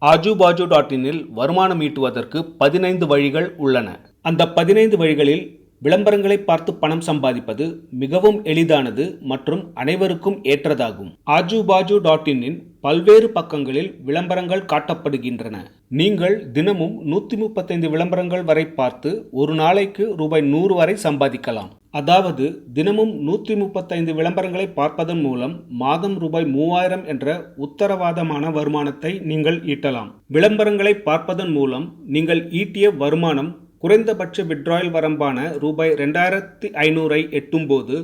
ஆஜுபாஜு.இனில் வருமானம் ஈட்டுவதற்கு 15 வழிகள் உள்ளன. அந்த 15 வழிகளில் விளம்பரங்களை பார்த்து பணம் சம்பாதிப்பது மிகவும் எளிதானது மற்றும் அனைவருக்கும் ஏற்றதாகும். ஆஜுபாஜு.இன் பல்வேறு பக்கங்களில் விளம்பரங்கள் காட்டப்படுகின்றன. நீங்கள் தினமும் 135 விளம்பரங்கள் வரை பார்த்து ஒரு நாளைக்கு ரூபாய் 100 வரை சம்பாதிக்கலாம். அதாவது தினமும் 135 விளம்பரங்களை பார்ப்பதன் மூலம் மாதம் ரூபாய் 3000 என்ற உத்தரவாதமான வருமானத்தை நீங்கள் ஈட்டலாம். விளம்பரங்களை பார்ப்பதன் மூலம் நீங்கள் ஈட்டிய வருமானம் குறைந்தபட்ச விட்ராயல் வரம்பான ரூபாய் 2500 எட்டும்போது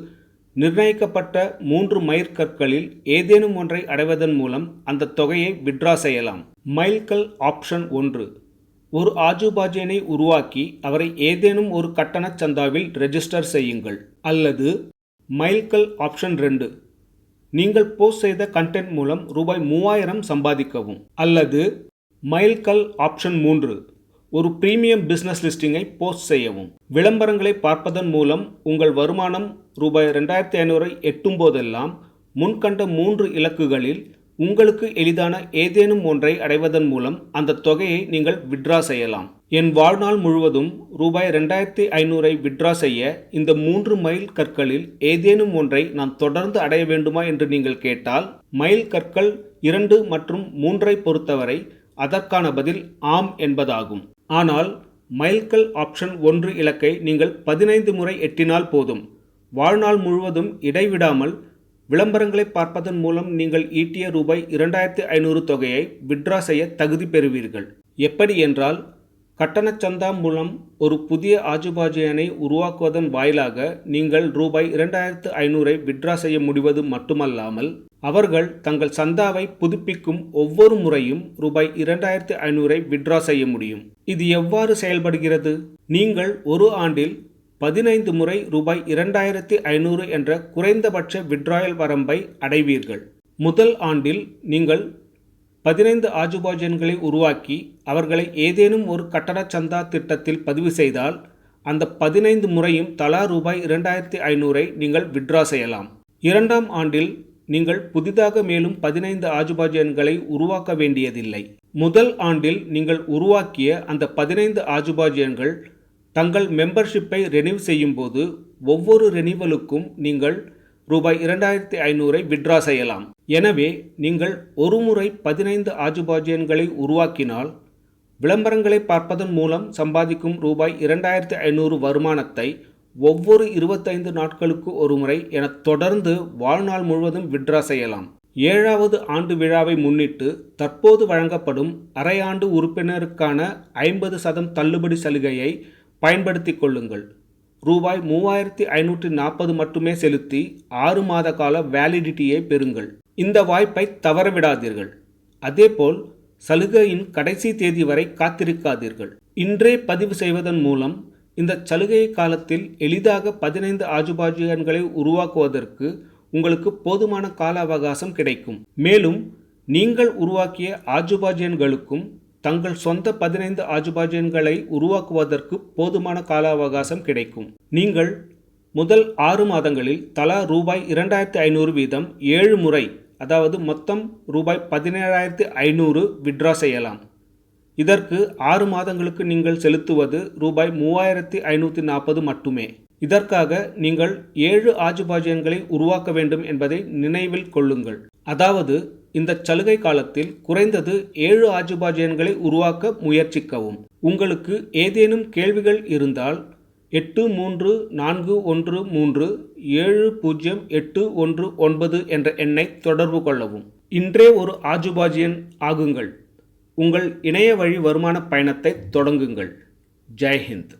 நிர்ணயிக்கப்பட்ட 3 மைல்கற்களில் ஏதேனும் ஒன்றை அடைவதன் மூலம் அந்த தொகையை விட்ரா செய்யலாம். மைல்கல் ஆப்ஷன் 1, ஒரு ஆஜுபாஜியனை உருவாக்கி அவரை ஏதேனும் ஒரு கட்டண சந்தாவில் ரெஜிஸ்டர் செய்யுங்கள். அல்லது மைல்கல் ஆப்ஷன் 2, நீங்கள் போஸ்ட் செய்த கண்டென்ட் மூலம் ரூபாய் 3000 சம்பாதிக்கவும். அல்லது மைல்கல் ஆப்ஷன் 3, ஒரு பிரீமியம் பிசினஸ் லிஸ்டிங்கை போஸ்ட் செய்யவும். விளம்பரங்களை பார்ப்பதன் மூலம் உங்கள் வருமானம் ரூபாய் 2500 எட்டும் போதெல்லாம் முன்கண்ட 3 இலக்குகளில் உங்களுக்கு எளிதான ஏதேனும் ஒன்றை அடைவதன் மூலம் அந்த தொகையை நீங்கள் விட்ரா செய்யலாம். என் வாழ்நாள் முழுவதும் ரூபாய் 2500 விட்ரா செய்ய இந்த 3 மைல் கற்களில் ஏதேனும் ஒன்றை நான் தொடர்ந்து அடைய வேண்டுமா என்று நீங்கள் கேட்டால், மைல் கற்கள் 2 மற்றும் 3ஐ பொறுத்தவரை அதற்கான பதில் ஆம் என்பதாகும். ஆனால் மைல்கல் ஆப்ஷன் 1 இலக்கை நீங்கள் 15 முறை எட்டினால் போதும். வாழ்நாள் முழுவதும் இடைவிடாமல் விளம்பரங்களை பார்ப்பதன் மூலம் நீங்கள் ஈட்டிய ரூபாய் 2500 தொகையை விட்ரா செய்ய தகுதி பெறுவீர்கள். எப்படி என்றால், கட்டண சந்தா மூலம் ஒரு புதிய ஆஜுபாஜியனை உருவாக்குவதன் வாயிலாக நீங்கள் ரூபாய் 2500 விட்ரா செய்ய முடிவது மட்டுமல்லாமல், அவர்கள் தங்கள் சந்தாவை புதுப்பிக்கும் ஒவ்வொரு முறையும் ரூபாய் 2500 விட்ரா செய்ய முடியும். இது எவ்வாறு செயல்படுகிறது? நீங்கள் ஒரு ஆண்டில் 15 முறை ரூபாய் 2500 என்ற குறைந்தபட்ச விட்ராயல் வரம்பை அடைவீர்கள். முதல் ஆண்டில் நீங்கள் 15 ஆஜுபாஜியன்களை உருவாக்கி அவர்களை ஏதேனும் ஒரு கட்டண சந்தா திட்டத்தில் பதிவு செய்தால், அந்த 15 முறையும் தலா ரூபாய் 2500 நீங்கள் விட்ரா செய்யலாம். இரண்டாம் ஆண்டில் நீங்கள் புதிதாக மேலும் 15 ஆஜுபாஜியன்களை உருவாக்க வேண்டியதில்லை. முதல் ஆண்டில் நீங்கள் உருவாக்கிய அந்த 15 ஆஜுபாஜியன்கள் தங்கள் மெம்பர்ஷிப்பை ரெனிவ் செய்யும் போது ஒவ்வொரு ரெனிவலுக்கும் நீங்கள் ரூபாய் 2500 விட்ரா செய்யலாம். எனவே நீங்கள் ஒரு முறை 15 ஆஜுபாஜியன்களை உருவாக்கினால் விளம்பரங்களை பார்ப்பதன் மூலம் சம்பாதிக்கும் ரூபாய் 2500 வருமானத்தை ஒவ்வொரு 25 நாட்களுக்கு ஒரு முறை என தொடர்ந்து வாழ்நாள் முழுவதும் விட்ரா செய்யலாம். 7வது ஆண்டு விழாவை முன்னிட்டு தற்போது வழங்கப்படும் அரையாண்டு உறுப்பினருக்கான 50% தள்ளுபடி சலுகையை பயன்படுத்திக் கொள்ளுங்கள். ரூபாய் 3540 மட்டுமே செலுத்தி 6 மாத கால வேலிடிட்டியை பெறுங்கள். இந்த வாய்ப்பை தவறவிடாதீர்கள். அதேபோல் சலுகையின் கடைசி தேதி வரை காத்திருக்காதீர்கள். இன்றே பதிவு செய்வதன் மூலம் இந்த சலுகை காலத்தில் எளிதாக 15 ஆஜுபாஜியன்களை உருவாக்குவதற்கு உங்களுக்கு போதுமான கால அவகாசம் கிடைக்கும். மேலும் நீங்கள் உருவாக்கிய ஆஜுபாஜியன்களுக்கும் தங்கள் சொந்த 15 ஆஜுபாஜியன்களை உருவாக்குவதற்கு போதுமான கால அவகாசம் கிடைக்கும். நீங்கள் முதல் 6 மாதங்களில் தலா ரூபாய் 2500 வீதம் 7 முறை, அதாவது மொத்தம் ரூபாய் 17,500 விட்ரா செய்யலாம். இதற்கு 6 மாதங்களுக்கு நீங்கள் செலுத்துவது ரூபாய் 3540 மட்டுமே. இதற்காக நீங்கள் 7 ஆஜுபாஜியன்களை உருவாக்க வேண்டும் என்பதை நினைவில் கொள்ளுங்கள். அதாவது இந்த சலுகை காலத்தில் குறைந்தது 7 ஆஜுபாஜியன்களை உருவாக்க முயற்சிக்கவும். உங்களுக்கு ஏதேனும் கேள்விகள் இருந்தால் 8341370819 என்ற எண்ணை தொடர்பு கொள்ளவும். இன்றே ஒரு ஆஜுபாஜியன் ஆகுங்கள். உங்கள் இணைய வழி வருமான பயணத்தை தொடங்குங்கள். ஜெய் ஹிந்த்.